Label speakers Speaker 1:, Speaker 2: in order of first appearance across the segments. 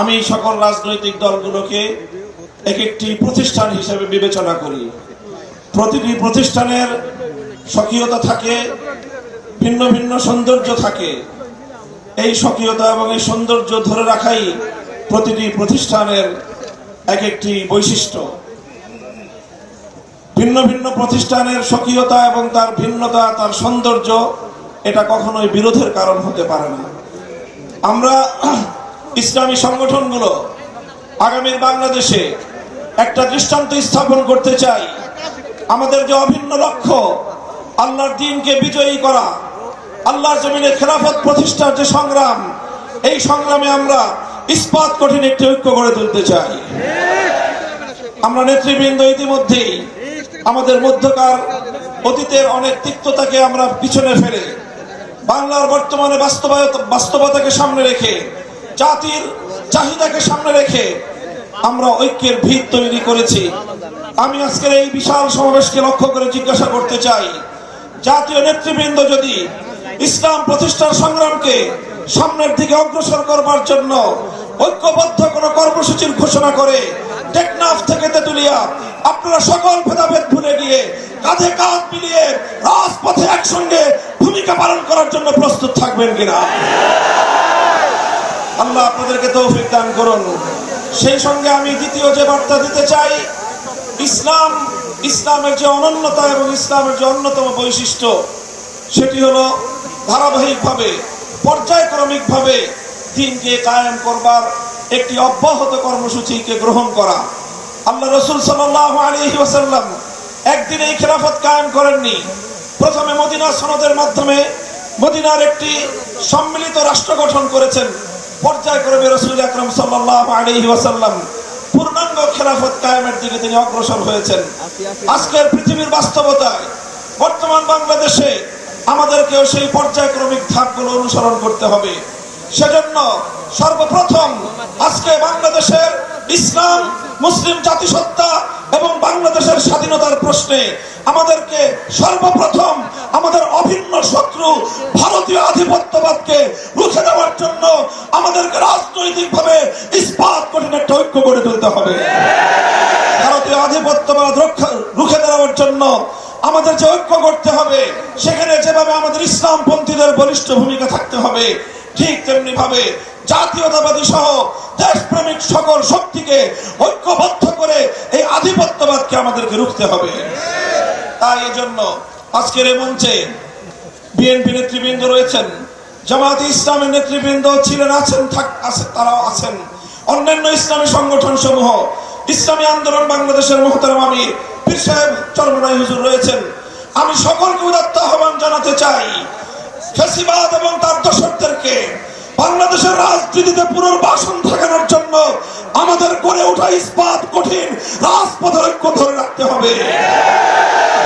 Speaker 1: আমি সকল রাজনৈতিক দলগুলোকে এক একটি প্রতিষ্ঠান হিসেবে বিবেচনা করি। প্রতিটি প্রতিষ্ঠানের স্বকীয়তা থাকে, ভিন্ন ভিন্ন সৌন্দর্য থাকে। এই স্বকীয়তা এবং এই সৌন্দর্য ধরে রাখাই প্রতিটি প্রতিষ্ঠানের এক একটি বৈশিষ্ট্য। ভিন্ন ভিন্ন প্রতিষ্ঠানের স্বকীয়তা এবং তার ভিন্নতা, তার সৌন্দর্য, এটা কখনোই বিরোধের কারণ হতে পারে না। আমরা ইসলামী সংগঠনগুলো আগামীর বাংলাদেশে একটা দৃষ্টান্ত স্থাপন করতে চাই। আমাদের যে অভিন্ন লক্ষ্য, আল্লাহর দ্বীনকে বিজয়ী করা, আল্লাহর জমিনে খেলাফত প্রতিষ্ঠার যে সংগ্রাম, এই সংগ্রামে আমরা ইস্পাত কঠিন একটি ঐক্য গড়ে তুলতে চাই। আমরা নেতৃবৃন্দ ইতিমধ্যেই আমাদের মধ্যকার অতীতের অনেক তিক্ততাকে আমরা পিছনে ফেলে বাংলার বর্তমানে বাস্তবতাকে সামনে রেখে, জাতির চাহিদাকে সামনে রেখে আমরা ঐক্যের ভিত তৈরি করেছি। আমি আজকের এই বিশাল সমাবেশকে লক্ষ্য করে জিজ্ঞাসা করতে চাই, জাতীয় নেতৃবৃন্দ যদি ইসলাম প্রতিষ্ঠার সংগ্রামকে সামনের দিকে অগ্রসর করবার জন্য ঐক্যবদ্ধ কোন কর্মসূচির ঘোষণা করে টেকনাফ থেকে তেতুলিয়া আপনারা সকল ভেদাভেদ ভুলে গিয়ে কাঁধে কাঁধ মিলিয়ে রাজপথে একসঙ্গে ভূমিকা পালন করার জন্য প্রস্তুত থাকবেন কিনা? আল্লাহ আপনাদেরকে তৌফিক দান করুন। সেই সঙ্গে আমি দ্বিতীয় যে বার্তা দিতে চাই, ইসলামের যে অনন্যতা এবং ইসলামের যে অন্যতম বৈশিষ্ট্য, সেটি হলো ধারাবাহিকভাবে পর্যায়ক্রমিকভাবে দ্বীনকে কায়েম করবার একটি অব্যাহত কর্মসূচিকে গ্রহণ করা। আল্লাহ রাসূল সাল্লাল্লাহু আলাইহি ওয়াসাল্লাম একদিন এই খেলাফত কায়েম করেননি। প্রথমে মদিনা সনদের মাধ্যমে মদিনার একটি সম্মিলিত রাষ্ট্র গঠন করেছেন। পর্যায়ক্রমে রাসূল আকরাম সাল্লাল্লাহু আলাইহি ওয়াসাল্লাম পূর্ণাঙ্গ খেলাফত কায়েমের দিকে তিনি অগ্রসর হয়েছেন। আজকের পৃথিবীর বাস্তবতায় বর্তমান বাংলাদেশে আমাদেরকেও সেই পর্যায়ক্রমিক ধাপগুলো অনুসরণ করতে হবে। সেজন্য সর্বপ্রথম আজকে বাংলাদেশের ইসলাম, মুসলিম জাতিসত্তা এবং বাংলাদেশের স্বাধীনতার প্রশ্নে আমাদেরকে সর্বপ্রথম আমাদের অভিন্ন শত্রু ভারতীয় আধিপত্যবাদকে রুখে দেওয়ার জন্য আমাদেরকে রাজনৈতিকভাবে ইস্পাত কঠিন একটা ঐক্য গড়ে তুলতে হবে। ভারতীয় আধিপত্যবাদ রুখে দেওয়ার জন্য আমাদের যে ঐক্য করতে হবে, সেখানে যেভাবে আমাদের ইসলামপন্থীদের বলিষ্ঠ ভূমিকা থাকতে হবে, ঠিক তেমনি ভাবে জাতীয়তাবাদী সহ দেশপ্রেমিক সকল শক্তিকে ঐক্যবদ্ধ করে এই আধিপত্যবাদকে আমাদেরকে রুখতে হবে। তাই এই জন্য আজকের এই মঞ্চে বিএনপি নেতৃবৃন্দ রয়েছেন, জামায়াতে ইসলামের নেতৃবৃন্দ ছিলেন, আছেন, তারাও আছেন, অন্যান্য ইসলামী সংগঠন সমূহ, ইসলামী আন্দোলন বাংলাদেশের মুহতারাম আমির পীর সাহেব চরমনাই হুজুর রয়েছেন। আমি সকলকে উদাত্ত আহ্বান জানাতে চাই, ফ্যাসিবাদ এবং তার দোসরদেরকে বাংলাদেশের রাজনীতিতে পুনর্বাসন ঠেকানোর জন্য আমাদের গড়ে ওঠা ইস্পাত কঠিন রাজপথের ঐক্য ধরে রাখতে হবে।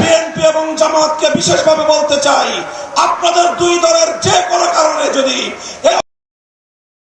Speaker 1: বিএনপি এবং জামায়াতকে বিশেষভাবে বলতে চাই, আপনাদের দুই দলের যে কোনো কারণে যদি